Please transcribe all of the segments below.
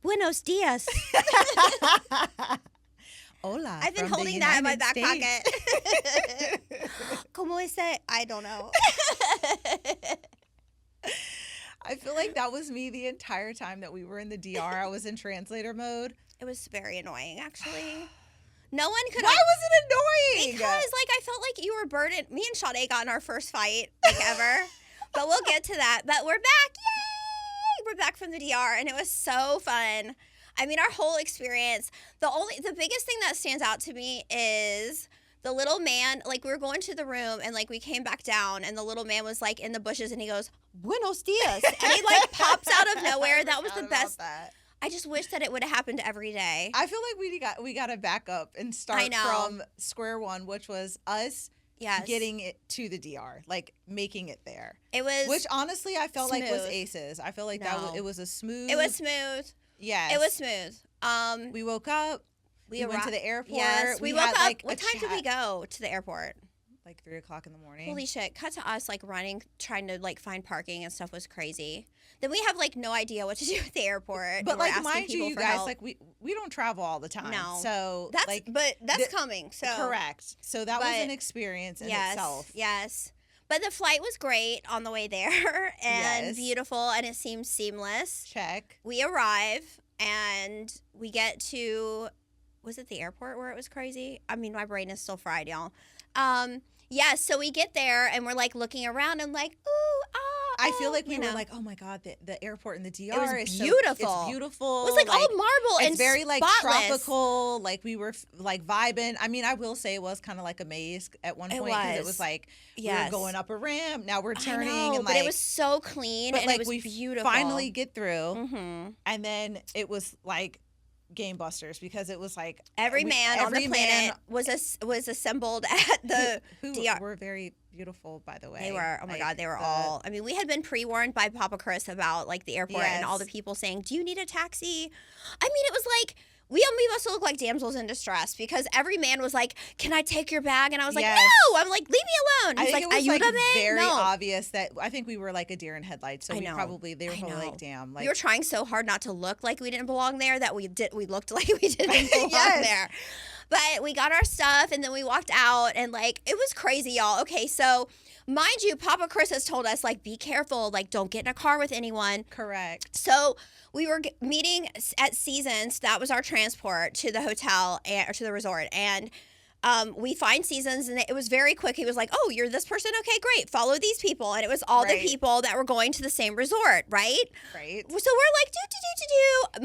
Buenos dias. Hola. I've been holding that in my back pocket. ¿Cómo es it? I don't know. I feel like that was me the entire time that we were in the DR. I was in translator mode. It was very annoying, actually. No one could. Why was it annoying? Because, like, I felt like you were burdened. Me and Sade got in our first fight, like, ever. But we'll get to that. But we're back. Yay! We're back from the DR, and it was so fun. I mean, our whole experience, the biggest thing that stands out to me is the little man, like, we were going to the room, and, like, we came back down, and the little man was, like, in the bushes, and he goes, Buenos dias. And he, like, pops out of nowhere. That was the best. I just wish that it would have happened every day. I feel like we got to back up and start from square one, which was us getting it to the DR, like making it there. It was, which honestly I felt smooth. like was aces. I felt like it was a smooth. It was smooth. Yes. It was smooth. We woke up. We went to the airport. Yes, we woke up. Like, what time did we go to the airport? Like 3 o'clock in the morning. Holy shit. Cut to us, like, running, trying to, like, find parking and stuff was crazy. Then we have, like, no idea what to do at the airport. But, like, mind you guys, help. Like, we don't travel all the time. No. So, that's coming. So correct. So that was an experience in itself. Yes. But the flight was great on the way there and beautiful, and it seemed seamless. Check. We arrive, and we get to, was it the airport where it was crazy? I mean, my brain is still fried, y'all. Yeah, so we get there, and we're, like, looking around and, like, ooh, ah. I feel like we were like, oh, my God, the airport in the DR is beautiful. It's beautiful. It was, like all marble and it's very, like, spotless. tropical. Like, we were, like, vibing. I mean, I will say it was kind of like a maze at one point. Because it was, like, we were going up a ramp. Now we're turning. I know, and, but it was so clean, and it was beautiful. Finally get through. Mm-hmm. And then it was, like, game busters, because it was like every man on the planet was assembled at the who DR. were very beautiful, by the way. They were, oh my God, they were all, I mean, we had been pre-warned by Papa Chris about, like, the airport and all the people saying, do you need a taxi? I mean, it was like, we must look like damsels in distress, because every man was like, can I take your bag? And I was like, no! I'm like, leave me alone. He's like, it was like very obvious that, I think we were like a deer in headlights, so they were probably like, damn. Like, we were trying so hard not to look like we didn't belong there that we looked like we didn't belong there. But we got our stuff, and then we walked out, and, like, it was crazy, y'all. Okay, so mind you, Papa Chris has told us, like, be careful, like, don't get in a car with anyone. Correct. So we were meeting at Seasons. That was our transport to the hotel or to the resort. And we find Seasons, and it was very quick. He was like, oh, you're this person? Okay, great. Follow these people. And it was all the people that were going to the same resort, right? Right. So we're like, do.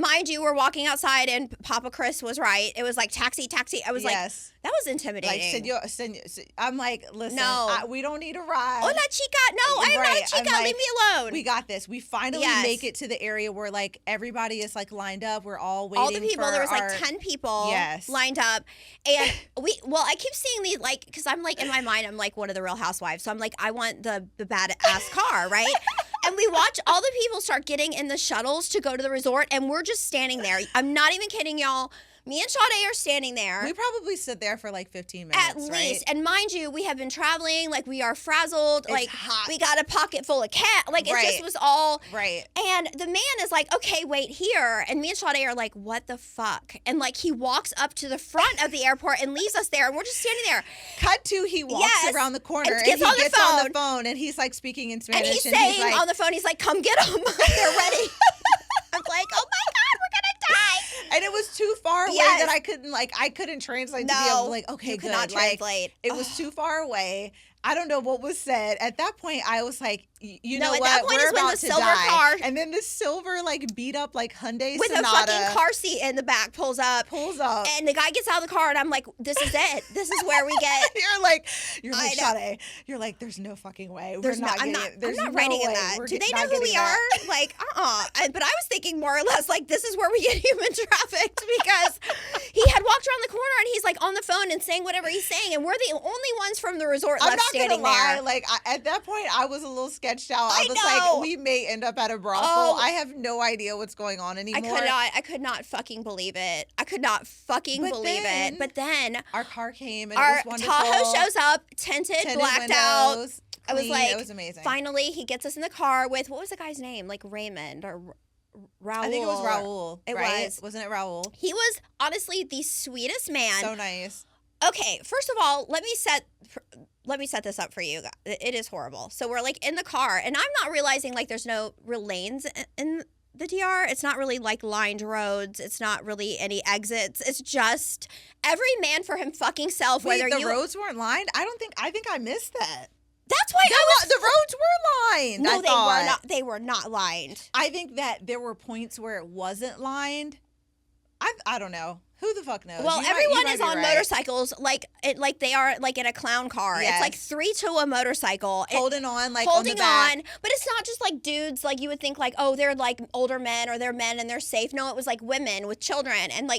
Mind you, we're walking outside, and Papa Chris was right. It was like, taxi. I was like, that was intimidating. Like, I'm like, listen, no. We don't need a ride. Hola, chica. No, I'm not a chica. Like, leave me alone. We got this. We finally make it to the area where, like, everybody is, like, lined up. We're all waiting. All the people. There was like 10 people lined up. And I keep seeing these, like, because I'm like, in my mind, I'm like one of the Real Housewives. So I'm like, I want the badass car, right? And we watch all the people start getting in the shuttles to go to the resort, and we're just standing there. I'm not even kidding, y'all. Me and Sade are standing there. We probably stood there for like 15 minutes, at least. Right? And mind you, we have been traveling. Like, we are frazzled. It's like, hot. We got a pocket full of cat. Like, it just was all. Right. And the man is like, okay, wait here. And me and Sade are like, what the fuck? And, like, he walks up to the front of the airport and leaves us there. And we're just standing there. Cut to, he walks around the corner and he gets on the phone and he's like speaking in Spanish. And he's saying on the phone, he's like, come get them. They're ready. I'm like, oh my God, we're going to die. And it was too far away that I couldn't translate to be able to, like, okay, you could not translate. It was too far away. I don't know what was said. At that point, I was like, you know what? At that point we're is when about the to silver die. car. And then the silver, like, beat up, like, Hyundai with Sonata. a fucking car seat in the back pulls up. And the guy gets out of the car, and I'm like, this is it. This is where we get. You're like, Sade. You're like, there's no fucking way. I'm not writing in that. Do they know who we are? Like, But I was thinking more or less, like, this is where we get human trafficked, because he had walked around the corner, and he's, like, on the phone and saying whatever he's saying, and we're the only ones from the resort left standing there. I'm not gonna lie. Like, at that point, I was a little sketched out. I was like, we may end up at a brothel. I have no idea what's going on anymore. I could not fucking believe it. I could not fucking believe it. But then our car came and it was wonderful. Tahoe shows up, tinted blacked windows, out. Clean. I was like, it was amazing. Finally, he gets us in the car with, what was the guy's name? Like Raymond or Raul. I think it was Raul. It right? Wasn't it Raul? He was honestly the sweetest man. So nice. Okay, first of all, let me set this up for you. It is horrible. So we're like in the car, and I'm not realizing like there's no real lanes in the DR. It's not really like lined roads. It's not really any exits. It's just every man for him fucking self. Wait, the roads weren't lined? I think I missed that. That's why the roads were lined. No, they were not. They were not lined. I think that there were points where it wasn't lined. I don't know. Who the fuck knows? Well, everyone is on motorcycles like they are like in a clown car. Yes. It's like 3 to a motorcycle. Holding on like holding on the back. But it's not just like dudes like you would think like, oh, they're like older men or they're men and they're safe. No, it was like women with children and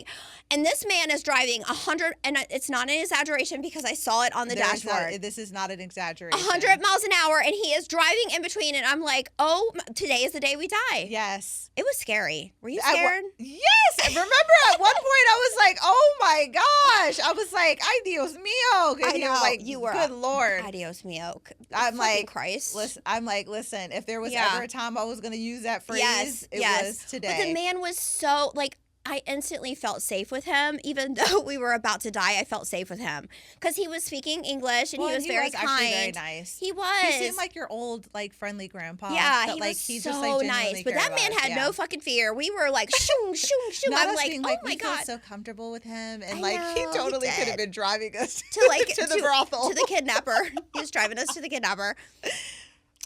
this man is driving 100 and it's not an exaggeration because I saw it on the dashboard. This is not an exaggeration. 100 miles an hour and he is driving in between and I'm like, oh, today is the day we die. Yes. It was scary. Were you scared? Yes. Remember at one point I was like, oh my gosh. I was like, ay Dios mío. I know. Like, you were. Good Lord. Ay Dios mío. I'm like, Christ. Listen, if there was ever a time I was going to use that phrase, it was today. But the man was so, like, I instantly felt safe with him. Even though we were about to die, I felt safe with him. Because he was speaking English and he was very kind. Actually very nice. He was. He seemed like your old, like, friendly grandpa. Yeah, but, he like, was he so just, like, nice. But that man had no fucking fear. We were like, shoom, shoom, shoom. I'm like, oh my God. We felt so comfortable with him. And, he totally could have been driving us to the brothel. To the kidnapper. He was driving us to the kidnapper.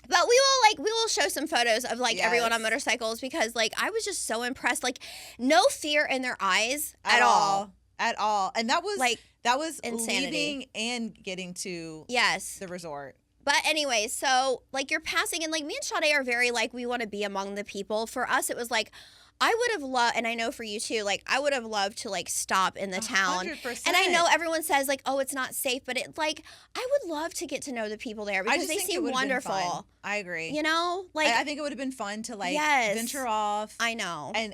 But we will show some photos of everyone on motorcycles because I was just so impressed. No fear in their eyes at all. At all. And that was insanity. Leaving and getting to the resort. But anyway, so you're passing and me and Sade are very we want to be among the people. For us it was I would have loved, and I know for you too, I would have loved to stop in the town. 100%. And I know everyone says oh, it's not safe, but it I would love to get to know the people there because they seem wonderful. I agree. You know, I think it would have been fun to venture off. I know, and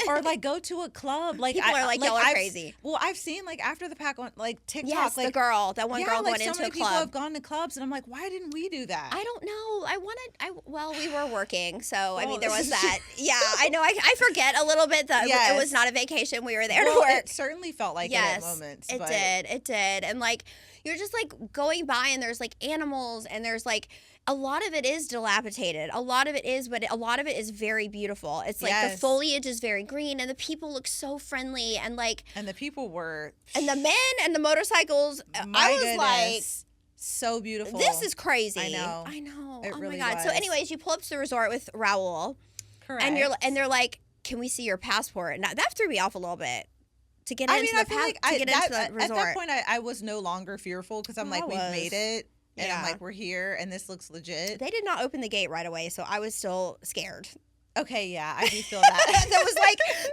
or go to a club. People are y'all are crazy. Well, I've seen after the pack on TikTok. Yes, that one girl going into a club. So many people have gone to clubs, and I'm like, why didn't we do that? I don't know. Well, we were working, so I mean, there was that. Yeah, I know. I forget a little bit that it was not a vacation. We were there to work. It certainly felt like it at moments. It did, and you're just going by, and there's animals, and there's a lot of it is dilapidated. A lot of it is, but a lot of it is very beautiful. It's the foliage is very green and the people look so friendly and and the people were and the men and the motorcycles. I was so beautiful. This is crazy. I know. It really my God. was. So anyways, you pull up to the resort with Raul. Correct. And they're like, "Can we see your passport?" And that threw me off a little bit. To get into the resort. At that point, I was no longer fearful because I'm we've made it. And I'm we're here, and this looks legit. They did not open the gate right away, so I was still scared. Okay, yeah, I do feel that. There was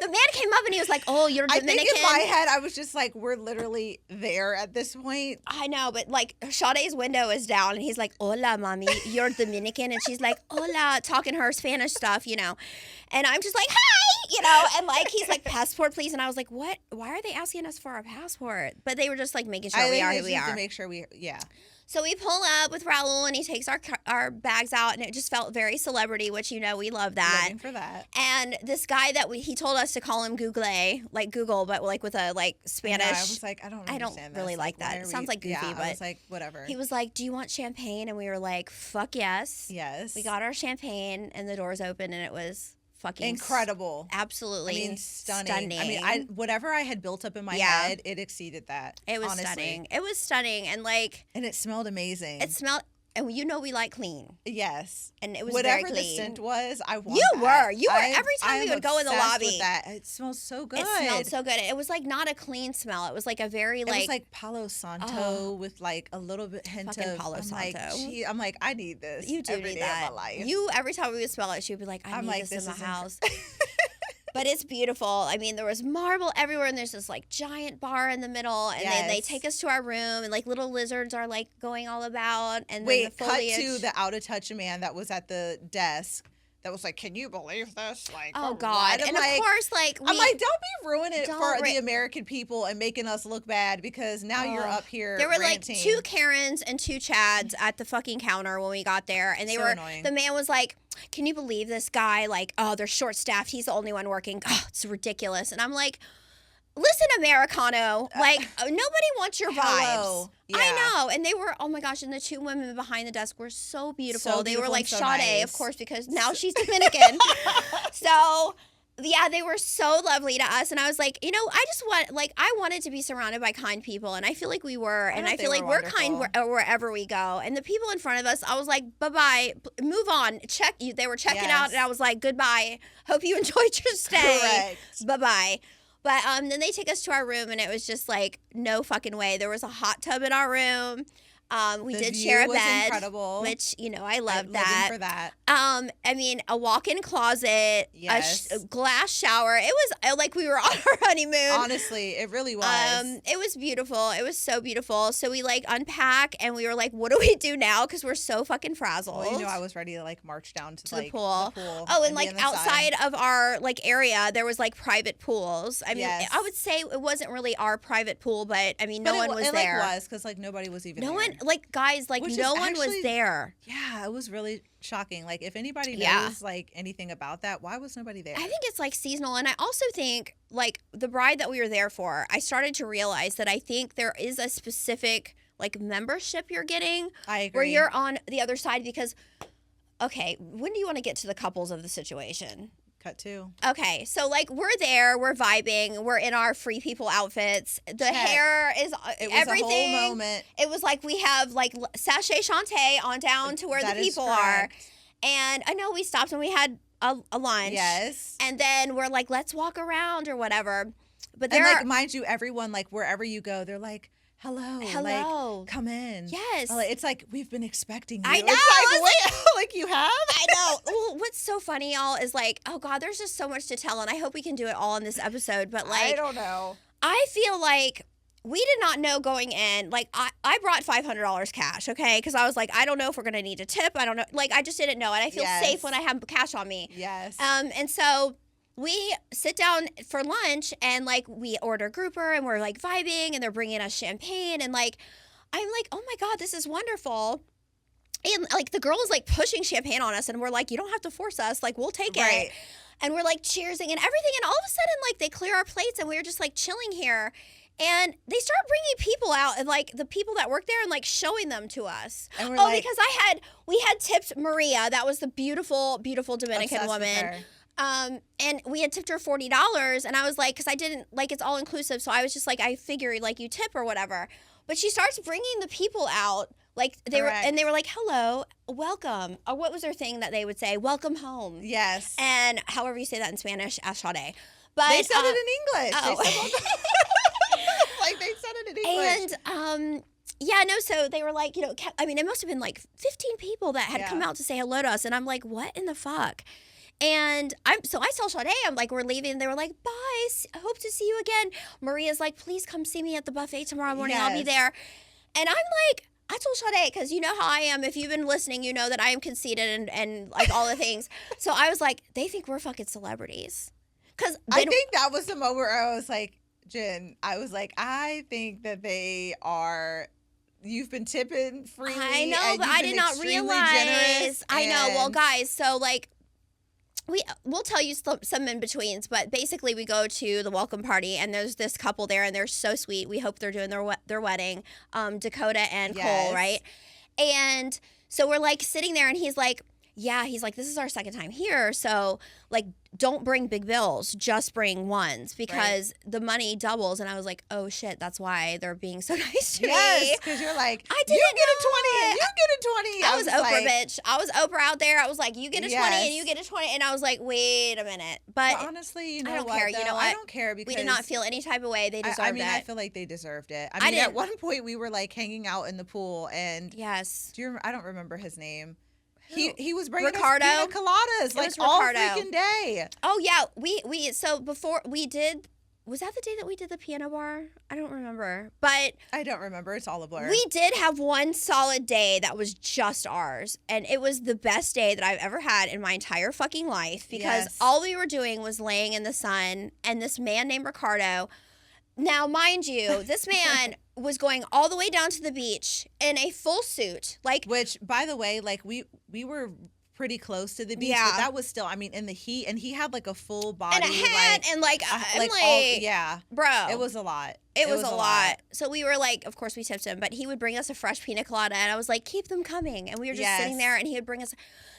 the man came up and he was like, "Oh, you're Dominican." I think in my head, I was just we're literally there at this point. I know, but Sade's window is down, and he's like, "Hola, mommy, you're Dominican," and she's like, "Hola," talking her Spanish stuff, and I'm just like, "Hi," and he's like, "Passport, please," and I was like, "What? Why are they asking us for our passport?" But they were just making sure we are who we are. To make sure So we pull up with Raul, and he takes our bags out, and it just felt very celebrity, which we love that. Living for that. And this guy that he told us to call him Google, but with a Spanish. I was like, I don't really like that. It sounds goofy, but I was like, whatever. He was like, "Do you want champagne?" And we were like, "Fuck yes." Yes. We got our champagne, and the doors opened, and it was fucking incredible. Absolutely. I mean, stunning. I mean, whatever I had built up in my head, it exceeded that. It was honestly. stunning. It was stunning, and and it smelled amazing. It smelled, and we like clean. Yes, and it was whatever very clean. The scent was. I want. You were every time we would go in the lobby. With that. It smells so good. It smelled so good. It was not a clean smell. It was a very It was Palo Santo with a little bit hint of Palo Santo. I'm like, I need this. You do every need day that. Of my life. Every time we would smell it, she would be like, I need this in my house. But it's beautiful. I mean, there was marble everywhere, and there's this giant bar in the middle, and then they take us to our room, and little lizards are going all about, and then the foliage. Cut to the out of touch man that was at the desk that was like, can you believe this? Like, oh God. And like, of course, like, I'm like, don't be ruining it for the American people and making us look bad because now you're up here There were ranting. like 2 Karens and 2 Chads at the fucking counter when we got there. And they were annoying. The man was like, can you believe this guy? Like, oh, they're short staffed. He's the only one working. Oh, it's ridiculous. And I'm like, listen, Americano, like, nobody wants your vibes. Yeah. I know. And they were, oh my gosh, and the 2 women behind the desk were so beautiful. They were like Sade, nice. Of course, because now she's Dominican. So, yeah, they were so lovely to us. And I was like, you know, I wanted to be surrounded by kind people. And I feel like we were. And I feel like we're kind wherever we go. And the people in front of us, I was like, bye-bye, move on. They were checking out. And I was like, goodbye. Hope you enjoyed your stay. Correct. Bye-bye. But then they take us to our room, and it was just like, no fucking way. There was a hot tub in our room. We did share a bed, incredible. Which, you know, I loved that. For that. I mean, a walk-in closet, a glass shower. It was like we were on our honeymoon. Honestly, it really was. It was beautiful. It was so beautiful. So we like unpack, and we were like, what do we do now? Because we're so fucking frazzled. Well, you know, I was ready to like march down to like the pool. Oh, and like outside of our like area, there was like private pools. I mean, I would say it wasn't really our private pool, but I mean, no one was there. It was because like nobody was even there. Like, guys, like, no one was there. Yeah, it was really shocking. Like, if anybody knows, like, anything about that, why was nobody there? I think it's, like, seasonal. And I also think, like, the bride that we were there for, I started to realize that I think there is a specific, like, membership you're getting. I agree. Where you're on the other side because, okay, when do you want to get to the couples of the situation? Cut 2. Okay, so like we're there, we're vibing, we're in our free people outfits. The hair is everything. A whole moment. It was like we have like sachet Shantae on down to where the people are. And I know we stopped and we had a lunch. Yes. And then we're like, let's walk around or whatever. But there like, mind you, everyone, like wherever you go, they're like, hello, like, come in. Yes. It's like, we've been expecting you. I know. It's like, like you have? I know. Well, what's so funny, y'all, is like, oh, God, there's just so much to tell, and I hope we can do it all in this episode, but like. I don't know. I feel like we did not know going in. Like, I brought $500 cash, okay? Because I was like, I don't know if we're going to need a tip. I don't know. Like, I just didn't know, and I feel safe when I have cash on me. Yes. And so we sit down for lunch and like we order grouper and we're like vibing and they're bringing us champagne and like I'm like, oh my God, this is wonderful. And like the girl is like pushing champagne on us and we're like, you don't have to force us, like we'll take it. And we're like cheersing and everything, and all of a sudden like they clear our plates and we were just like chilling here. And they start bringing people out, and like the people that work there, and like showing them to us. And we're because we had tipped Maria. That was the beautiful, beautiful Dominican woman. And we had tipped her $40, and I was like, because I didn't like it's all inclusive, so I was just like, I figured like you tip or whatever. But she starts bringing the people out, like they were like, hello, welcome. Or what was their thing that they would say? Welcome home. Yes. And however you say that in Spanish, ask Sade. But they said it in English. Oh. Like they said it in English. And yeah, no, so they were like, you know, I mean, it must have been like 15 people that had come out to say hello to us, and I'm like, what in the fuck? And I tell Sade, I'm like, we're leaving. They were like, bye, hope to see you again. Maria's like, please come see me at the buffet tomorrow morning. I'll be there. And I'm like, I told Sade, because you know how I am. If you've been listening, you know that I am conceited and like all the things. So I was like, they think we're fucking celebrities. Because I think that was the moment where I was like, Jen, I think that they are. You've been tipping freely. I know, but I did not realize. I know. Well, guys, so like, we'll tell you some in-betweens, but basically we go to the welcome party, and there's this couple there, and they're so sweet. We hope they're doing their wedding, Dakota and Cole, right? And so we're like sitting there, and he's like, this is our second time here, so like don't bring big bills, just bring ones, because the money doubles. And I was like, oh shit, that's why they're being so nice to me. Yes, because you're like, you get a 20 and you get a 20. I was Oprah, bitch. I was Oprah out there. I was like, you get a 20 and you get a 20. And I was like, wait a minute. But honestly, you know I don't what, care. Though? You know what? I don't care because we did not feel any type of way. They deserved it. I mean, I feel like they deserved it. I mean, at one point we were like hanging out in the pool, and I don't remember his name. He was bringing Ricardo? us piña coladas like all freaking day. Oh yeah, we so before we did Was that the day that we did the piano bar? I don't remember. But I don't remember. It's all a blur. We did have one solid day that was just ours. And it was the best day that I've ever had in my entire fucking life. Because all we were doing was laying in the sun. And this man named Ricardo. Now, mind you, this man was going all the way down to the beach in a full suit. Which, by the way, we were pretty close to the beach, but that was still, I mean, in the heat, and he had a full body and a hat, and bro, it was a lot. It was a lot. So we were of course we tipped him, but he would bring us a fresh pina colada, and I was like, keep them coming, and we were just sitting there, and he would bring us.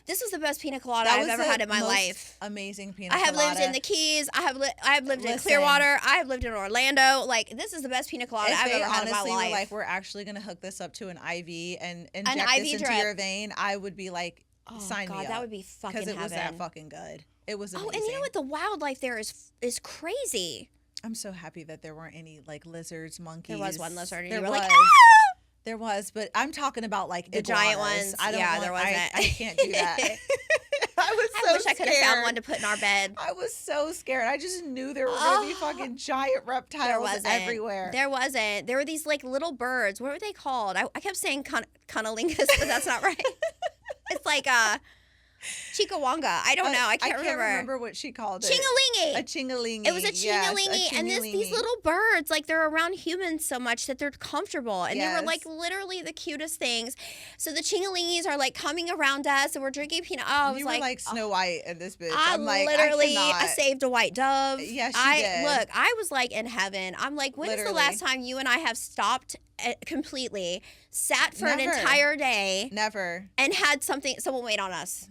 This was the best pina colada I've ever had in my life. Amazing pina colada. I have lived in the Keys. I have lived in Clearwater. I have lived in Orlando. This is the best pina colada I've ever had in my life. Were like, we're actually gonna hook this up to an IV and inject this into your vein, I would be like, sign me up. That would be fucking heaven. Because it was that fucking good. It was amazing. Oh, and you know what? The wildlife there is crazy. I'm so happy that there weren't any lizards, monkeys. There was one lizard, and there you were was. like, ah! There was, but I'm talking about the iguanas. Giant ones. There wasn't. I can't do that. I wish I could have found one to put in our bed. I was so scared. I just knew there were going to be fucking giant reptiles everywhere. There wasn't. There were these little birds. What were they called? I kept saying cunnilingus, but that's not right. It's Chikawanga. I don't know. I can't remember what she called it. Chingalingy. A chingalingy. It was a chingalingy. And these little birds, they're around humans so much that they're comfortable. And they were literally the cutest things. So the chingalingis are coming around us, and we're drinking peanut. Oh, I was you were like Snow White in this bitch. I saved a white dove. Yes, she did. Look, I was in heaven. I'm when is the last time you and I have stopped completely, sat for an entire day, and had someone wait on us?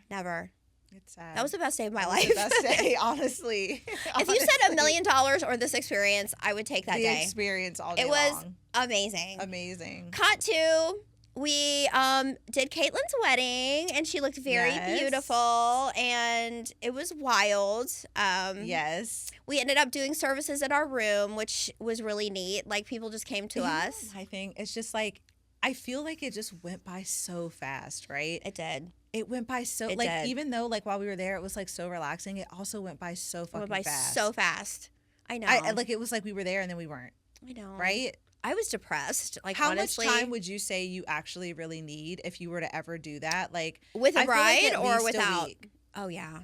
Never. It's sad. That was the best day of my life. The best day, honestly. If you said $1 million or this experience, I would take that day. The experience all day long. It was amazing. Cut to, we did Caitlin's wedding, and she looked very beautiful, and it was wild. Yes. We ended up doing services at our room, which was really neat. People just came to us. I think it's just I feel like it just went by so fast, right? It did. It went by so, even though, while we were there, it was, so relaxing, it also went by so fucking fast. It went by so fast. I know. It was we were there and then we weren't. I know. Right? I was depressed. How honestly. much time would you say you actually really need if you were to ever do that? With a bride or without? Oh, yeah.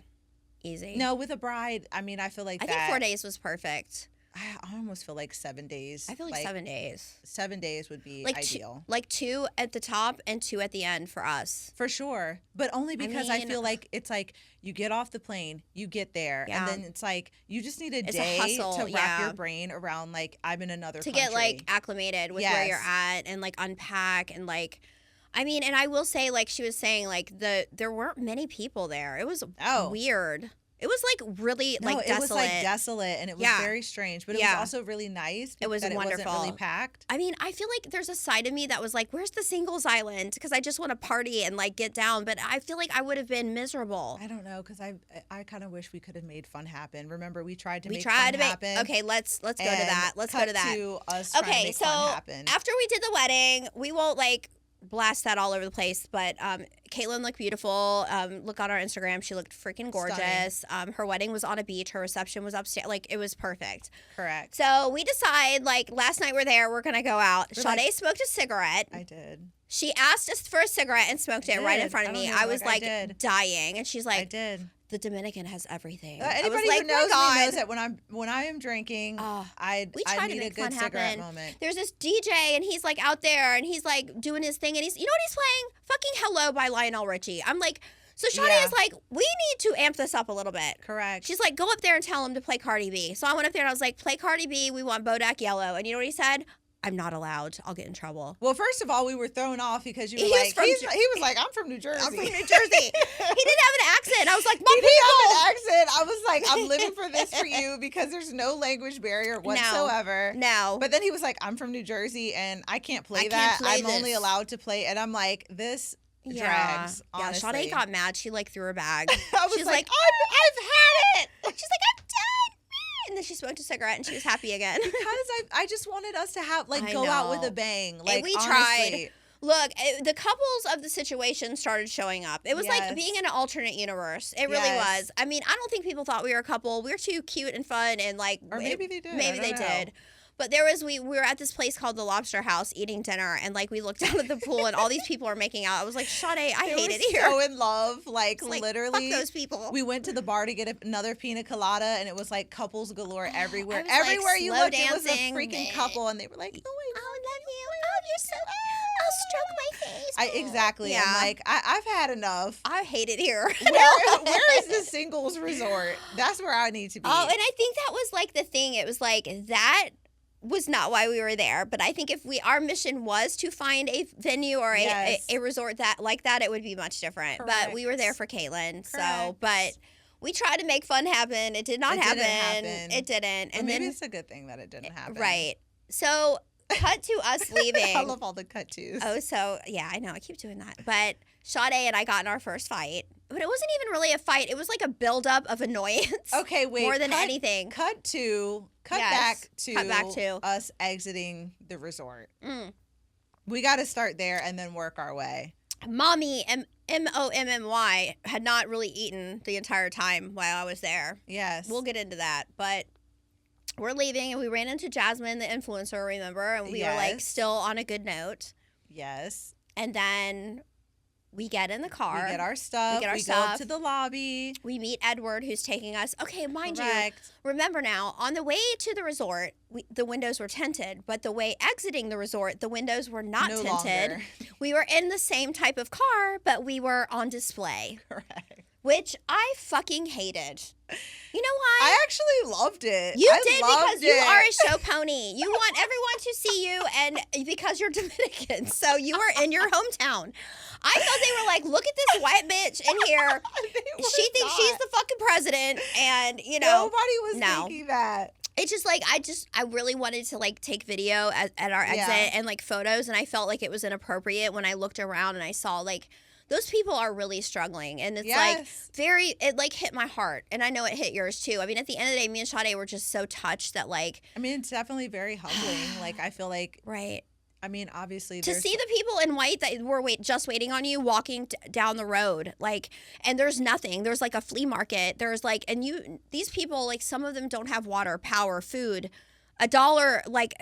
Easy. No, with a bride, I mean, I feel I think 4 days was perfect. I almost feel 7 days. I feel 7 days. 7 days would be ideal. 2 at the top and 2 at the end for us. For sure. But only because I feel it's you get off the plane, you get there, and then it's you just need a day to wrap your brain around I'm in another country. To get acclimated with where you're at and unpack and I mean, and I will say she was saying there weren't many people there. It was weird. It was really desolate. It was desolate, and it was very strange, but it was also really nice. It was wonderful. It wasn't really packed. I mean, I feel there's a side of me that was where's the singles island? Because I just want to party and get down, but I feel I would have been miserable. I don't know, because I kind of wish we could have made fun happen. Remember, we tried to make fun happen. Okay, let's go to that. Let's go to that. To us trying to make fun happen. After we did the wedding, we won't blast that all over the place, but Caitlin looked beautiful. Look on our Instagram, she looked freaking gorgeous. Her wedding was on a beach, her reception was upstairs, it was perfect. Correct. So we decide last night we're there, we're gonna go out. Sade smoked a cigarette. I did. She asked us for a cigarette and smoked it right in front of me. I was dying, and she's like, I did. The Dominican has everything. Anybody who knows me knows that when I am drinking, I need a good cigarette moment. There's this DJ, and he's out there, and he's doing his thing, and you know what he's playing? Fucking Hello by Lionel Richie. I'm so Sade is we need to amp this up a little bit. Correct. She's go up there and tell him to play Cardi B. So I went up there and I was play Cardi B. We want Bodak Yellow. And you know what he said? I'm not allowed. I'll get in trouble. Well, first of all, we were thrown off because you were he was I'm from New Jersey. I'm from New Jersey. He didn't have an accent. I was my he didn't have an accent. I was I'm living for this for you because there's no language barrier whatsoever. No. But then he was I'm from New Jersey and I can't play that. I'm only allowed to play. And I'm this drags, honestly. Yeah, Sade got mad. She threw her bag. I was I've had it. She's I'm done. And then she smoked a cigarette and she was happy again. Because I just wanted us to have go out with a bang. And we honestly. Look, the couples of the situation started showing up. It was like being in an alternate universe. It really was. I mean, I don't think people thought we were a couple. We were too cute and fun and like. Or maybe they did. Maybe they did. But we were at this place called the Lobster House eating dinner, and like we looked out at the pool, and all these people are making out. I was like, Sade, I hate it here. So in love, like literally. Fuck those people. We went to the bar to get another pina colada, and it was like couples galore everywhere. Everywhere like, you looked, it was a freaking couple, and they were like, "Oh, I love you. Oh, you're so. I'll stroke my face." Exactly. Yeah. I'm like, I've had enough. I hate it here. Where is the singles resort? That's where I need to be. Oh, and I think that was like the thing. It was like that was not why we were there, but I think if our mission was to find a venue or a resort that like that, it would be much different. Correct. But we were there for Caitlin, so but we tried to make fun happen. It did not happen. It didn't. And maybe it's a good thing that it didn't happen. Right. So cut to us leaving. I love all the cut tos. Oh, so yeah, I know. I keep doing that. But Sade and I got in our first fight. But it wasn't even really a fight. It was like a buildup of annoyance. Okay, wait. More than anything. Cut back to us exiting the resort. We got to start there and then work our way. Mommy, Mommy, had not really eaten the entire time while I was there. Yes. We'll get into that. But we're leaving, and we ran into Jasmine, the influencer, remember? And we were like still on a good note. Yes. And then we get in the car. We get our stuff. We go up to the lobby. We meet Edward, who's taking us. Okay, mind you, remember now, on the way to the resort, the windows were tinted. But the way exiting the resort, the windows were not tinted. Longer. We were in the same type of car, but we were on display. Correct. Which I fucking hated. You know why? I actually loved it. You did because you are a show pony. You want everyone to see you, and because you're Dominican, so you are in your hometown. I thought they were like, look at this white bitch in here. She thinks she's the fucking president, and you know nobody was thinking that. It's just like I really wanted to like take video at our exit and like photos, and I felt like it was inappropriate when I looked around and I saw like. Those people are really struggling, and it's like it like hit my heart, and I know it hit yours too. I mean, at the end of the day, me and Sade were just so touched that like. I mean, it's definitely very humbling. Like I feel like right. I mean, obviously to see the people in white that were just waiting on you walking down the road, like, and there's nothing. There's like a flea market. There's like, and these people like some of them don't have water, power, food. $1, like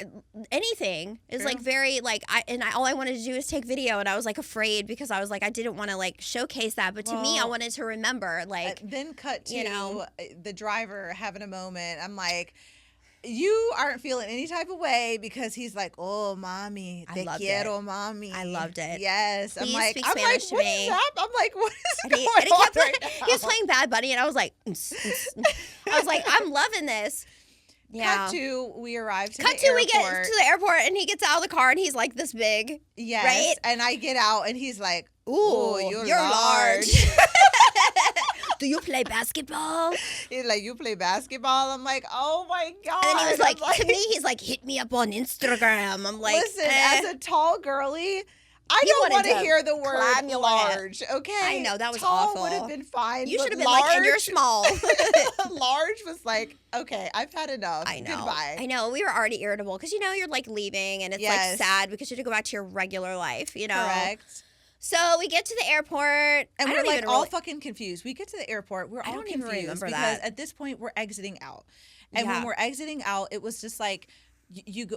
anything is like very like all I wanted to do is take video, and I was like afraid because I was like I didn't want to like showcase that, but to me I wanted to remember like then cut to the driver having a moment. I'm like, you aren't feeling any type of way because he's like, oh mommy, te quiero mommy. I loved it. Yes. Please I'm like speak Spanish to what me. is that? I'm like, what is going on right now? He was playing Bad Bunny, and I was like I was like, I'm loving this. Yeah. Cut to, we arrive to the airport. We get to the airport, and he gets out of the car, and he's like this big. Yes. Right? And I get out, and he's like, ooh, you're large. Do you play basketball? He's like, you play basketball? I'm like, oh my God. And then he was like, to me, he's like, hit me up on Instagram. I'm like, listen, as a tall girlie, I don't want to hear the word large, okay? I know, that was tall awful. Would have been fine. You should have been like, and you're small. Large was like, okay, I've had enough. I know. Goodbye. I know. We were already irritable because, you're like leaving, and it's like sad because you have to go back to your regular life, Correct. So we get to the airport. And we're like all fucking confused. We get to the airport. We're all confused because that. At this point we're exiting out. And when we're exiting out, it was just like,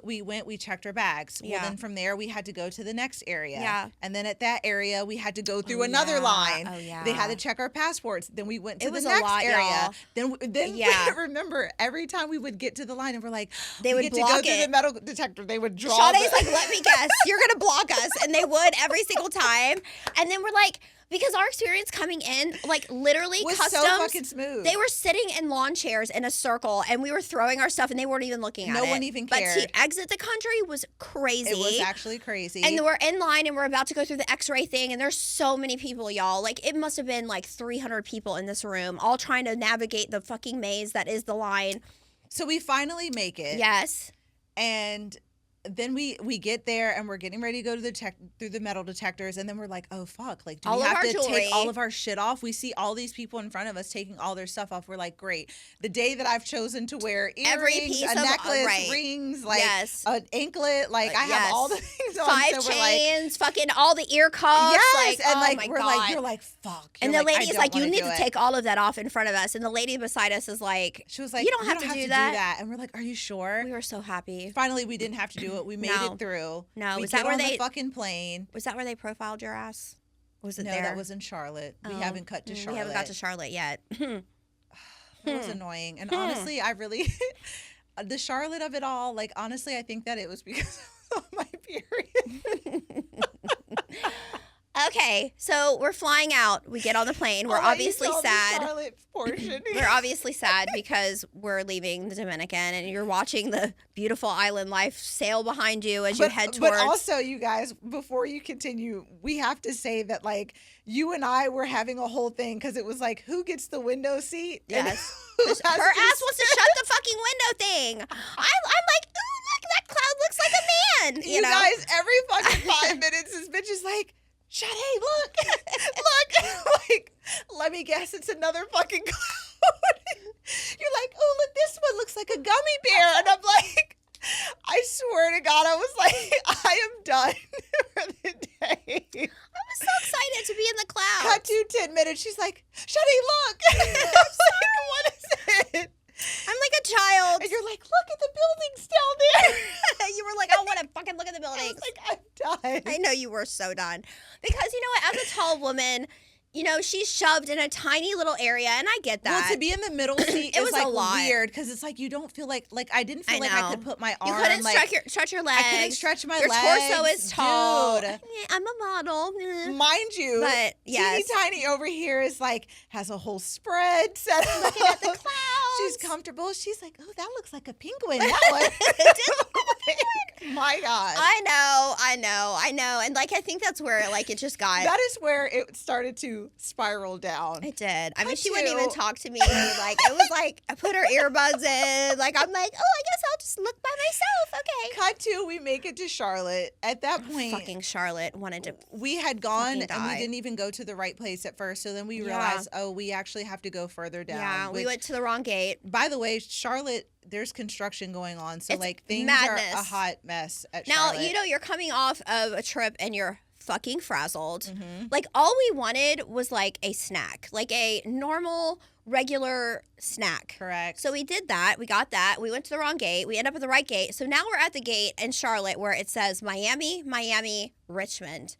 we checked our bags. Well, then from there we had to go to the next area. Yeah. And then at that area we had to go through another line. Oh yeah. They had to check our passports. Then we went to the next area. Y'all. Then remember, every time we would get to the line and we're like, they would get block to go it. through the metal detector. They would draw. Sade's like, let me guess, you're gonna block us, and they would every single time. And then we're like. Because our experience coming in, like literally was customs, so fucking smooth. They were sitting in lawn chairs in a circle, and we were throwing our stuff, and they weren't even looking at it. No one even cared. But to exit the country was crazy. It was actually crazy. And we're in line, and we're about to go through the X-ray thing, and there's so many people, y'all. Like, it must have been like 300 people in this room, all trying to navigate the fucking maze that is the line. So we finally make it. Yes. And then we get there and we're getting ready to go to through the metal detectors, and then we're like, oh fuck, like do we have to take all of our shit off? We see all these people in front of us taking all their stuff off. We're like, great, the day that I've chosen to wear earrings, a necklace, rings, like an anklet, like I have all the things on. 5 chains, fucking all the ear cuffs, and like we're like, you're like, fuck, and the lady's like, you need to take all of that off in front of us, and the lady beside us is like, she was like, you don't have to do that, and we're like, are you sure? We were so happy. Finally, we didn't have to do it. We made it through. No, we was that where the fucking plane? Was that where they profiled your ass? Was it no, there? that was in Charlotte. We haven't cut to Charlotte. We haven't got to Charlotte yet. It was annoying, and honestly, I really the Charlotte of it all. Like honestly, I think that it was because of my period. Okay, so we're flying out. We get on the plane. We're obviously sad. We're obviously sad because we're leaving the Dominican, and you're watching the beautiful island life sail behind you as you head towards. But also, you guys, before you continue, we have to say that like you and I were having a whole thing because it was like, who gets the window seat? Yes, her ass wants to shut the fucking window thing. I'm like, ooh, look, that cloud looks like a man. You know? Guys, every fucking 5 minutes, this bitch is like, Sade, look, look, like, let me guess, it's another fucking cloud. You're like, oh, look, this one looks like a gummy bear. And I'm like, I swear to God, I was like, I am done for the day. I was so excited to be in the clouds. Cut to 10 minutes. She's like, Sade, look. I'm like, what is it? I'm like a child. And you're like, look at the buildings down there. You were like, I want to fucking look at the buildings. I was like, I'm done. I know you were so done. Because you know what? As a tall woman, you know, she's shoved in a tiny little area, and I get that. Well, to be in the middle seat it is was like a lot. Weird because it's like you don't feel like I didn't feel like I could put my arm. You couldn't like, stretch your legs. I couldn't stretch my your legs. Your torso is tall. Dude. I'm a model. Mind you, but yes. teeny tiny over here is like has a whole spread set up. Looking at the clouds. She's comfortable. She's like, oh, that looks like a penguin. That one. It did look like a penguin. My God. I know. And like I think that's where like it just got. That is where it started to spiral down. It did. I mean, she wouldn't even talk to me. Like it was like I put her earbuds in. Like I'm like, oh, I guess I'll just look by myself. Okay. Cut to we make it to Charlotte. At that point, fucking Charlotte wanted to. We had gone and we didn't even go to the right place at first. So then we realized, oh, we actually have to go further down. Yeah, we went to the wrong gate. By the way, Charlotte, there's construction going on, so it's like things are a hot mess at Charlotte. Now, you know, you're coming off of a trip and you're fucking frazzled. Mm-hmm. Like all we wanted was like a snack, like a normal, regular snack. Correct. So we did that. We got that. We went to the wrong gate. We ended up at the right gate. So now we're at the gate in Charlotte where it says Miami, Richmond.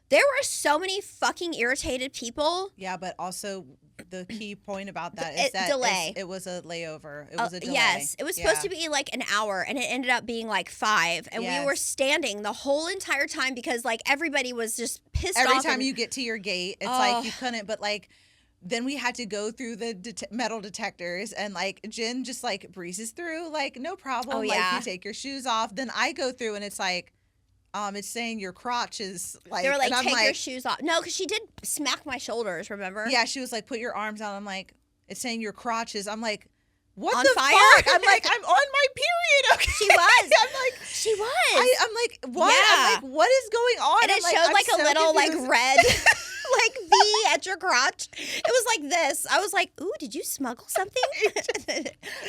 There were so many fucking irritated people. Yeah, but also the key point about that is that delay. It was a layover. It was a delay. Yes, it was supposed to be like an hour, and it ended up being like 5. And we were standing the whole entire time because like everybody was just pissed off. Every time you get to your gate, it's like you couldn't. But like then we had to go through the metal detectors, and like Jen just like breezes through, like no problem. Oh, yeah. Like you take your shoes off. Then I go through, and it's like. It's saying your crotch is like. They were like, take your shoes off. No, because she did smack my shoulders. Remember? Yeah, she was like, put your arms out. I'm like, it's saying your crotch is. I'm like, what on the fire? Fuck? I'm like, I'm on my period. Okay, she was. I'm like, she was. I'm like, what? Yeah. I'm like, what is going on? And it showed like a little like red. Like V at your crotch. It was like this. I was like, ooh, did you smuggle something?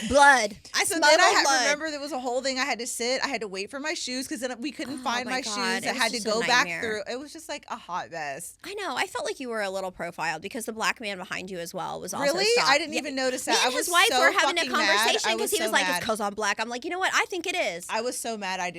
Blood. I smuggled blood. Remember there was a whole thing I had to sit. I had to wait for my shoes because then we couldn't find my shoes. I had to go back through. It was just like a hot mess. I know. I felt like you were a little profiled because the black man behind you as well was also really? stopped. I didn't even notice that. Me and his wife were having a conversation because he was like, mad. it's because I'm black. I'm like, you know what? I think it is. I was so mad I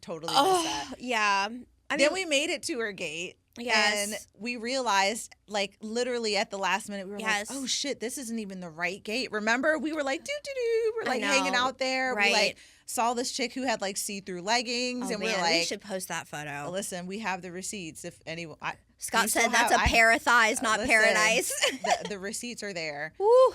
totally missed that. Yeah. Then we made it to her gate. Yes. And we realized, like, literally at the last minute, we were like, oh, shit, this isn't even the right gate. Remember? We were like, doo-doo-doo. We're, like, hanging out there. Right. We, like, saw this chick who had, like, see-through leggings. And we're like... we should post that photo. Listen, we have the receipts. If anyone... Scott said that's a pair of thighs, not paradise. The receipts are there. Woo.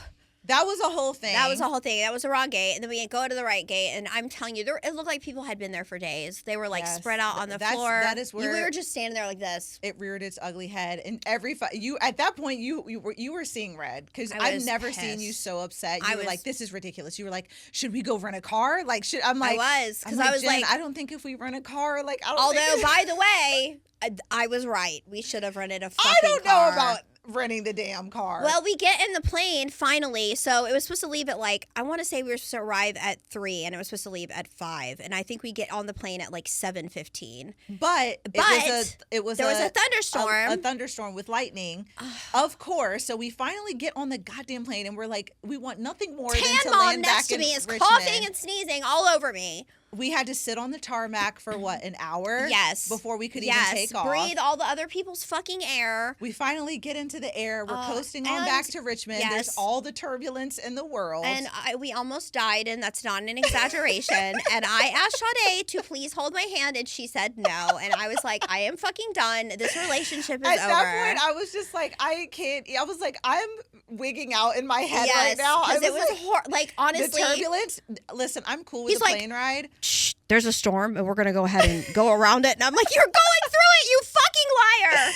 That was a whole thing. That was a whole thing. That was the wrong gate. And then we go to the right gate. And I'm telling you, it looked like people had been there for days. They were like spread out on the floor. That is where we were just standing there like this. It reared its ugly head. And at that point, you were seeing red because I've never seen you so upset. You were like, this is ridiculous. You were like, should we go rent a car? Like, I was Jen, I don't think if we rent a car, like, I don't. Although, by the way, I was right. We should have rented a fucking car. I don't know about renting the damn car. Well, we get in the plane finally. So it was supposed to leave at I want to say we were supposed to arrive at 3 and it was supposed to leave at 5. And I think we get on the plane at 7:15. But there was a thunderstorm. A thunderstorm with lightning. Of course. So we finally get on the goddamn plane and we're like, we want nothing more than to land back in Richmond. Next to me is coughing and sneezing all over me. We had to sit on the tarmac for an hour? Yes. Before we could even take off. Breathe all the other people's fucking air. We finally get into the air. We're coasting on back to Richmond. Yes. There's all the turbulence in the world. And we almost died, and that's not an exaggeration. And I asked Sade to please hold my hand, and she said no. And I was like, I am fucking done. This relationship is over. At that point, I was just like, I can't. I was like, I'm wigging out in my head right now. Because it was honestly. The turbulence. Listen, I'm cool with a plane ride. Shh, there's a storm and we're going to go ahead and go around it. And I'm like, you're going through it, you fucking liar.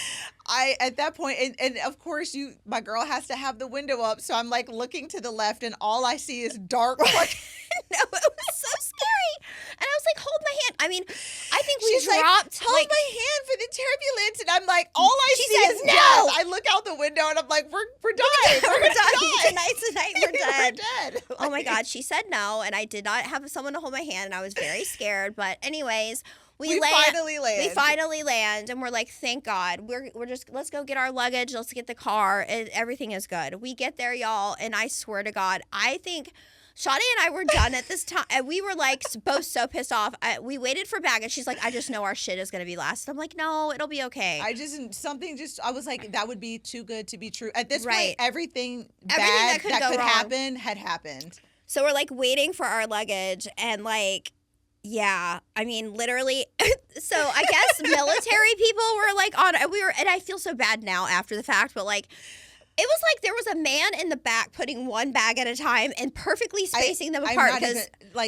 At that point, and of course, my girl has to have the window up. So I'm like looking to the left and all I see is dark. No, it was so scary. And I was like, hold my hand. I mean, I think She's dropped. Like, hold my hand for the turbulence. And I'm like, all I see is no. death. I look out the window and I'm like, we're dying. We're done. Tonight we're dead. We're dead. Oh my God. She said no. And I did not have someone to hold my hand. And I was very scared. But anyways, we finally land. We finally land. And we're like, thank God. We're just, let's go get our luggage. Let's get the car. Everything is good. We get there, y'all. And I swear to God, I think Sade and I were done at this time. And we were like both so pissed off. We waited for baggage. She's like, I just know our shit is going to be last. I'm like, no, it'll be okay. I was like, that would be too good to be true. At this point, everything bad that could happen had happened. So we're like waiting for our luggage and yeah, I mean, literally. So I guess military people were like on, and I feel so bad now after the fact, but it was like there was a man in the back putting one bag at a time and perfectly spacing them apart.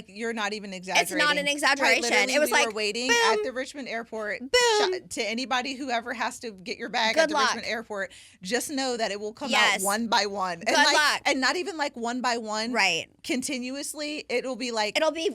You're not even exaggerating. It's not an exaggeration. It was we were waiting boom, at the Richmond airport. Boom. To anybody who ever has to get your bag Good at the luck. Richmond airport, just know that it will come out one by one. Good luck. And not even one by one. Right. Continuously. It'll be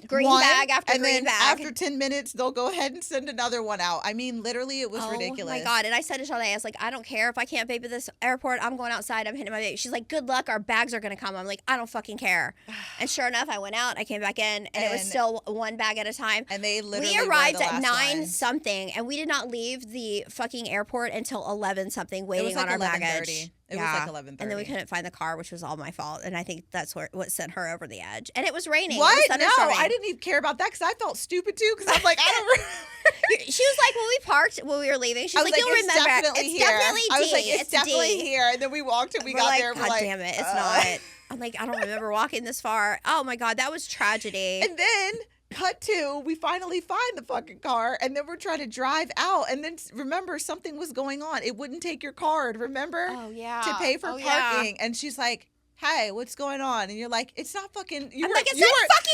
green bag after and green then bag. After 10 minutes, they'll go ahead and send another one out. I mean, literally, it was ridiculous. Oh my God. And I said to Sade, I was like, I don't care if I can't babe at this airport. I'm going outside. I'm hitting my baby. She's like, good luck. Our bags are going to come. I'm like, I don't fucking care. And sure enough, I went out. I came back in, and it was still one bag at a time. And they literally we arrived were the at last 9 one. something, and we did not leave the fucking airport until 11 something, waiting on our baggage. It was like 11:30. And then we couldn't find the car, which was all my fault. And I think that's what sent her over the edge. And it was raining. What? It was thunderstorming. No, I didn't even care about that because I felt stupid too. Because I'm like, I don't remember. She was like, when we parked, when we were leaving, she's like, you'll remember. It's definitely D. I was like, it's definitely D. here. And then we walked and we got there. God damn it, it's not. I'm like, I don't remember walking this far. Oh my God, that was tragedy. And then cut to, we finally find the fucking car, and then we're trying to drive out. And then remember, something was going on. It wouldn't take your card, remember? Oh, yeah. To pay for parking. Yeah. And she's like, hey, what's going on? And you're like, it's not fucking. It's not fucking working.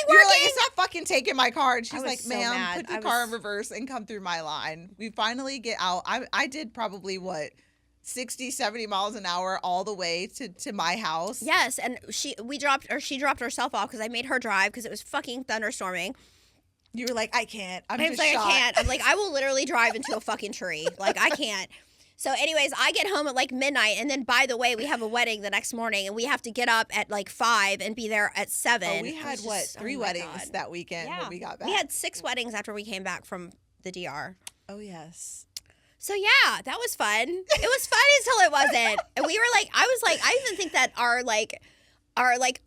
You're like, it's not fucking taking my card. She's like, so ma'am, mad. put the car in reverse and come through my line. We finally get out. I did probably 60, 70 miles an hour all the way to my house. Yes, and she dropped herself off because I made her drive because it was fucking thunderstorming. You were like, I can't. I was like, I can't. I'm like, I will literally drive into a fucking tree. Like, I can't. So anyways, I get home at midnight, and then by the way, we have a wedding the next morning, and we have to get up at 5 and be there at 7. Oh, we had 3 weddings that weekend when we got back. We had 6 weddings after we came back from the DR. Oh yes. So yeah, that was fun. It was fun until it wasn't. And we were I even think that our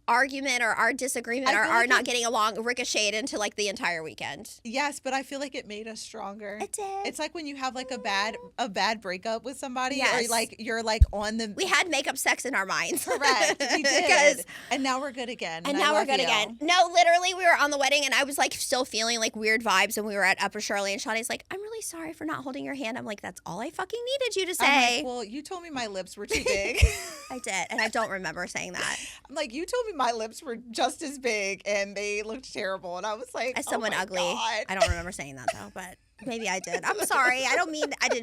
argument or our disagreement or our not getting along ricocheted into the entire weekend. Yes, but I feel like it made us stronger. It did. It's like when you have a bad breakup with somebody, yes. or you're on the. We had makeup sex in our minds. Correct. We did. And now we're good again. And now we're good again. No, literally, we were on the wedding, and I was still feeling weird vibes, and we were at Upper Shirley, and Shawnee's like, I'm really sorry for not holding your hand. I'm like, that's all I fucking needed you to say. I'm like, well, you told me my lips were too big. I did, and I don't remember saying that. I'm like, you told me my lips were just as big and they looked terrible. And I was like, As someone ugly. God. I don't remember saying that though, but maybe I did. I'm sorry. I didn't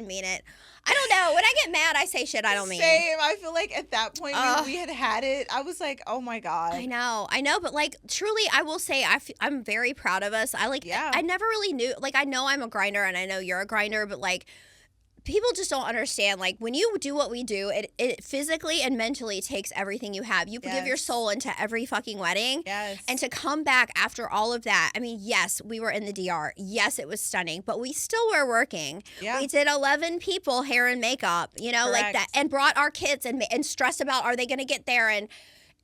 mean it. I don't know. When I get mad, I say shit I don't mean. Same. I feel like at that point we had it. I was like, oh my God. I know. But like, truly, I will say I'm very proud of us. I never really knew, like, I know I'm a grinder and I know you're a grinder, but like, people just don't understand, like, when you do what we do, it physically and mentally takes everything you have. You give your soul into every fucking wedding. Yes. And to come back after all of that, I mean, yes, we were in the DR. Yes, it was stunning, but we still were working. Yeah. We did 11 people hair and makeup, Correct. like that, and brought our kids and stressed about, are they going to get there? And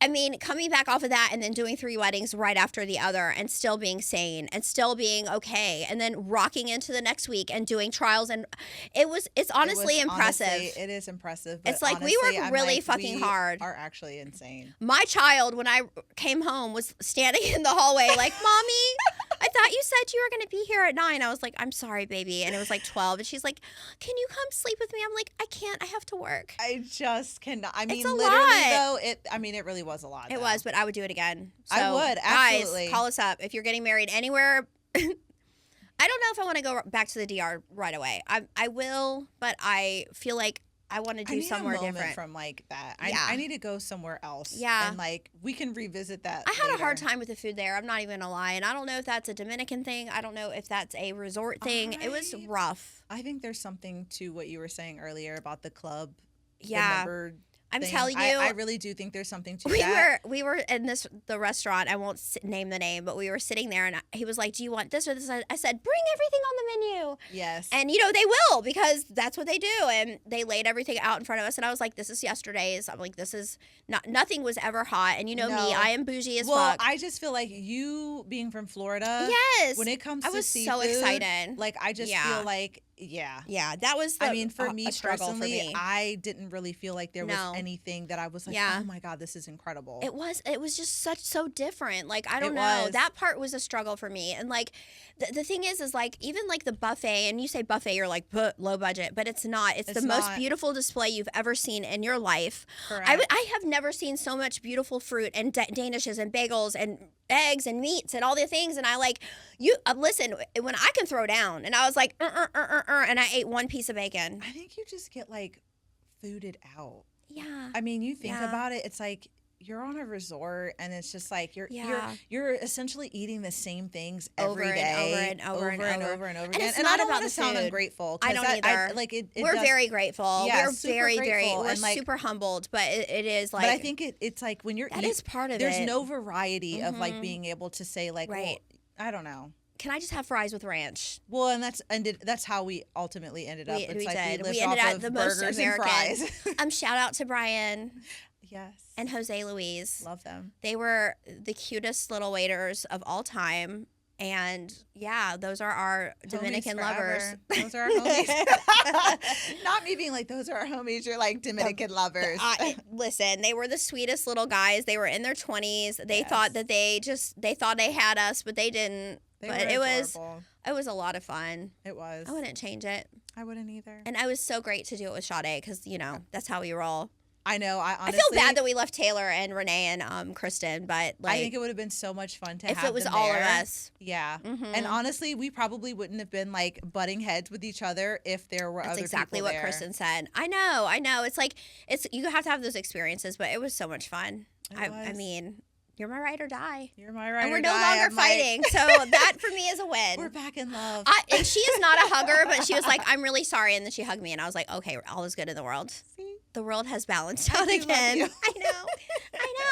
I mean, coming back off of that and then doing 3 weddings right after the other and still being sane and still being okay, and then rocking into the next week and doing trials, and it's honestly impressive. Honestly, it is impressive. But it's like, honestly, we work really fucking hard. Are actually insane. My child, when I came home, was standing in the hallway like, Mommy, I thought you said you were going to be here at 9. I was like, I'm sorry, baby. And it was like 12. And she's like, can you come sleep with me? I'm like, I can't. I have to work. I just cannot. I mean, It's a literally, lot. though, it really was a lot. It was, but I would do it again. So, I would, absolutely. Guys, call us up. If you're getting married anywhere, I don't know if I want to go back to the DR right away. I will, but I feel like I want to do somewhere different. From like that. Yeah. I need to go somewhere else. Yeah. And like, we can revisit that I had later. a hard time with the food there. I'm not even going to lie. And I don't know if that's a Dominican thing. I don't know if that's a resort thing. It was rough. I think there's something to what you were saying earlier about the club. Yeah. I'm telling you, I really do think there's something to that. We were in the restaurant. I won't name the name, but we were sitting there, and he was like, "Do you want this or this?" I said, "Bring everything on the menu." Yes. And they will, because that's what they do. And they laid everything out in front of us, and I was like, "This is yesterday's." I'm like, "This is not. Nothing was ever hot." And me, I am bougie as fuck. Well, I just feel like you being from Florida. Yes. When it comes I to was seafood, so excited. Like, I just feel like. Yeah. Yeah, that was for me a struggle personally, for me. I didn't really feel like there was anything that I was like, oh my God, this is incredible. It was just so different. Like, I don't know. Was. That part was a struggle for me. And like, the thing is like, even like the buffet, and you say buffet, you're like, low budget, but it's not. It's the most beautiful display you've ever seen in your life. Correct. I have never seen so much beautiful fruit and danishes and bagels and eggs and meats and all the things. And I like, listen, when I can throw down, and I was like, and I ate 1 piece of bacon. I think you just get like fooded out. Yeah. I mean, you think about it, it's like you're on a resort, and it's just like you're essentially eating the same things every day, over and over again. And I don't want to sound ungrateful. I don't either. We're very grateful. Yeah, we're very, grateful. We're super humbled, but it is like. But I think it's like when you're that is part of there's it. There's no variety of like being able to say like, right. Well, I don't know. Can I just have fries with ranch? Well, and that's how we ultimately ended up. We lived ended at the most burgers American. And fries. Shout out to Brian. Yes. And Jose Luis. Love them. They were the cutest little waiters of all time. And yeah, those are our Dominican lovers. Those are our homies. Not me being like, those are our homies. You're like Dominican lovers. Listen, they were the sweetest little guys. They were in their 20s. They thought that they thought they had us, but they didn't. It was a lot of fun. It was. I wouldn't change it. I wouldn't either. And I was so great to do it with Sade, because that's how we roll. I know. I feel bad that we left Taylor and Renee and Kristen, but like, I think it would have been so much fun to have if it was them all there. of us. Yeah. Mm-hmm. And honestly, we probably wouldn't have been like butting heads with each other if there were other people there. That's exactly what Kristen said. I know. It's like you have to have those experiences, but it was so much fun. I mean, you're my ride or die. You're my ride or die. And we're no longer fighting. So that for me is a win. We're back in love. And she is not a hugger, but she was like, I'm really sorry. And then she hugged me, and I was like, okay, all is good in the world. See? The world has balanced out again. I know.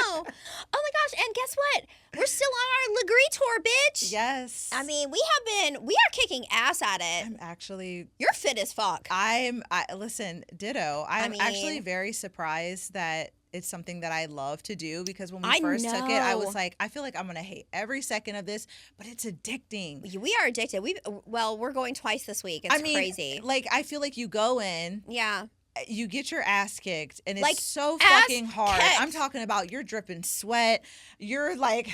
Oh my gosh. And guess what? We're still on our Lagree tour, bitch. Yes. I mean, we are kicking ass at it. You're fit as fuck. Listen, ditto. I'm actually very surprised that it's something that I love to do, because when we first took it, I was like, I feel like I'm going to hate every second of this, but it's addicting. We are addicted. We're going twice this week. It's crazy. Like, I feel like you go in. Yeah. You get your ass kicked, and it's like, so fucking hard. Kicked. I'm talking about you're dripping sweat. You're like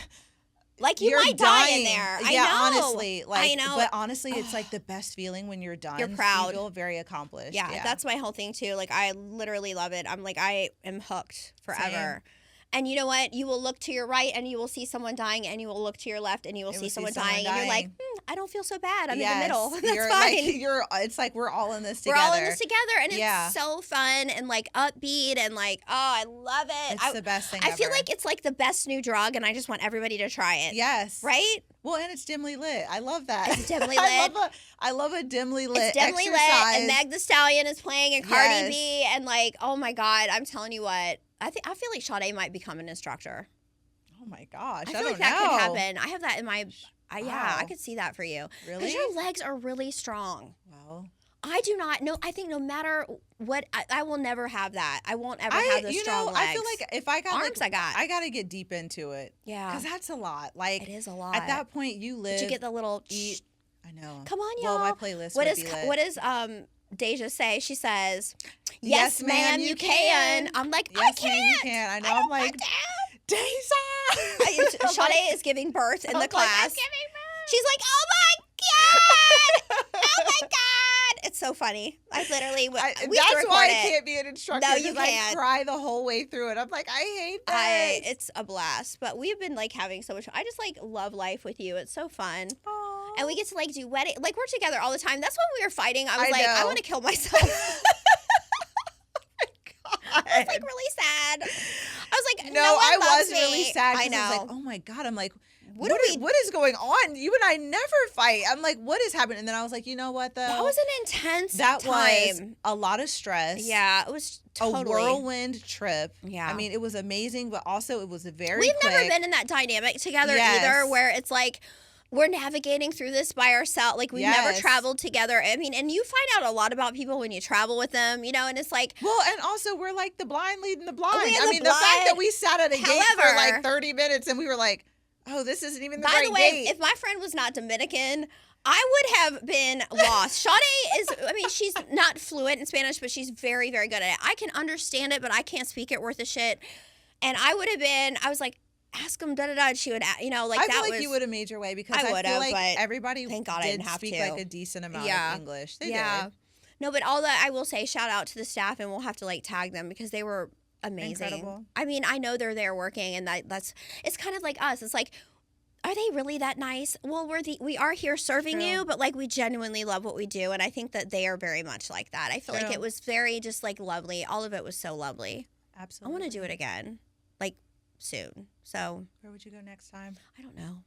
you might die in there. Yeah, I know. honestly. I know. But honestly, it's like the best feeling when you're done. You're proud. You feel very accomplished. Yeah, that's my whole thing too. Like, I literally love it. I'm like, I am hooked forever. Same. And you know what? You will look to your right and you will see someone dying, and you will look to your left and you will see someone dying. And you're like, I don't feel so bad. I'm in the middle. That's fine. It's like we're all in this together. We're all in this together, and it's so fun and like upbeat and like, oh, I love it. It's the best thing ever. I feel like it's like the best new drug, and I just want everybody to try it. Yes. Right? Well, and it's dimly lit. I love that. It's dimly lit. I love a dimly lit It's dimly exercise. lit, and Meg Thee Stallion is playing, and Cardi B, and like, oh my God, I'm telling you what, I feel like Sade might become an instructor. Oh my gosh, I feel like that could happen. I have that in my, yeah, I could see that for you. Really? Because your legs are really strong. Well, I do not know. I think no matter what, I will never have that. I won't ever have those strong legs. I feel like if I got arms, I got to get deep into it. Yeah, because that's a lot. Like it is a lot. At that point, you live. Did you get the little? I know. Come on, y'all. Well, my playlist. What would does Deja say? She says, "Yes, ma'am, you can." I'm like, yes, I can't. Ma'am, you can. I know. I'm like, Deja. Sade is giving birth in the class. I'm giving birth. She's like, oh my God! Oh my God! It's so funny. I literally, that's why I can't be an instructor. No, you can't. I cry the whole way through it. I'm like, I hate this. It's a blast. But we've been like having so much. I just like love life with you. It's so fun. Aww. And we get to like do wedding. Like we're together all the time. That's when we were fighting. I was like, know. I want to kill myself. I was like really sad. I was like, no one I loves was me. really sad. I know. I was like, oh my God. I'm like, what is going on? You and I never fight. I'm like, what is happening? And then I was like, you know what though? That was an intense That time. was a lot of stress. Yeah, it was totally. A whirlwind trip. Yeah. I mean, it was amazing, but also it was a very We've quick. never been in that dynamic together either, where it's like we're navigating through this by ourselves. Like we've never traveled together. I mean, and you find out a lot about people when you travel with them, you know, and it's like. Well, and also we're like the blind leading the blind. The fact that we sat at a gate for like 30 minutes and we were like, oh, this isn't even the right gate. By the way, if my friend was not Dominican, I would have been lost. Sade is, I mean, she's not fluent in Spanish, but she's very, very good at it. I can understand it, but I can't speak it worth a shit. And I would have been, I was like, ask them, da-da-da. She would, you know, like that was. I feel like you would have made your way because I feel like everybody thank God I didn't have speak to. like a decent amount of English. They did. No, but all that, I will say, shout out to the staff, and we'll have to like tag them because they were amazing. Incredible. I mean, I know they're there working, and that's, it's kind of like us. It's like, are they really that nice? Well, we are here serving you, but like we genuinely love what we do, and I think that they are very much like that. I feel like it was very just like lovely. All of it was so lovely. Absolutely. I want to do it again, like soon. So where would you go next time? I don't know.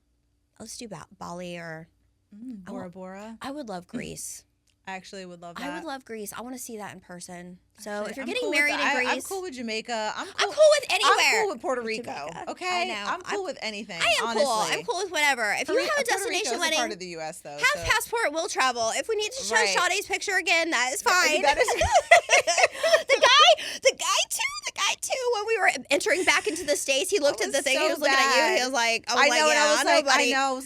Let's do Bali or Bora Bora. I would love Greece. I actually would love that. I would love Greece. I want to see that in person. So Actually, if you're I'm getting cool married in Greece, I'm cool with Jamaica. I'm cool with anywhere. I'm cool with Puerto Rico. Jamaica. Okay, I know. I'm cool with anything. I am honestly. cool. I'm cool with whatever. If you have a destination Rico's wedding, a part of the U.S. though. Have passport. We'll travel. If we need to show Sade's picture again, that is fine. That is the guy too. When we were entering back into the States, he looked at the thing. So he was looking at you. He was like, "Oh, I know." yeah, and I was like, buddy. I know.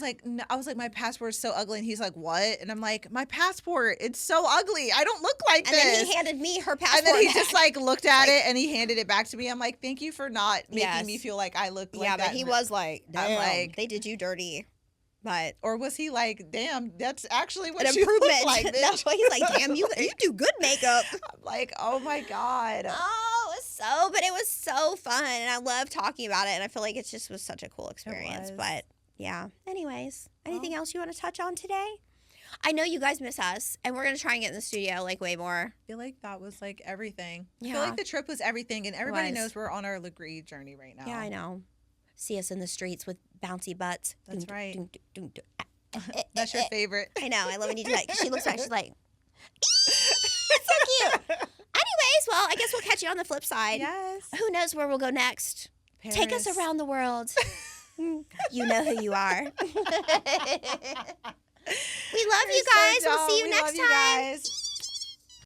I was like, my passport's so ugly. And he's like, what? And I'm like, my passport, it's so ugly. I don't look like this. And then he handed me her passport. And then he just like looked at it and he handed it back to me. I'm like, thank you for not making me feel like I look like that. Yeah, but he was like, damn, I'm like, they did you dirty. But or was he like, damn, that's actually what an you improvement. look like, bitch. No, he's like, damn, you do good makeup. I'm like, oh my God. But it was so fun, and I love talking about it, and I feel like it just was such a cool experience. But yeah. Anyways, anything else you want to touch on today? I know you guys miss us, and we're gonna try and get in the studio like way more. I feel like that was like everything. Yeah. I feel like the trip was everything, and everybody knows we're on our Lagree journey right now. Yeah, I know. See us in the streets with bouncy butts. That's right. That's your favorite. I know. I love when you do that. She looks back. She's like, it's so cute. Anyways, well, I guess we'll catch you on the flip side. Yes. Who knows where we'll go next? Paris. Take us around the world. You know who you are. We love you guys. We'll see you next time.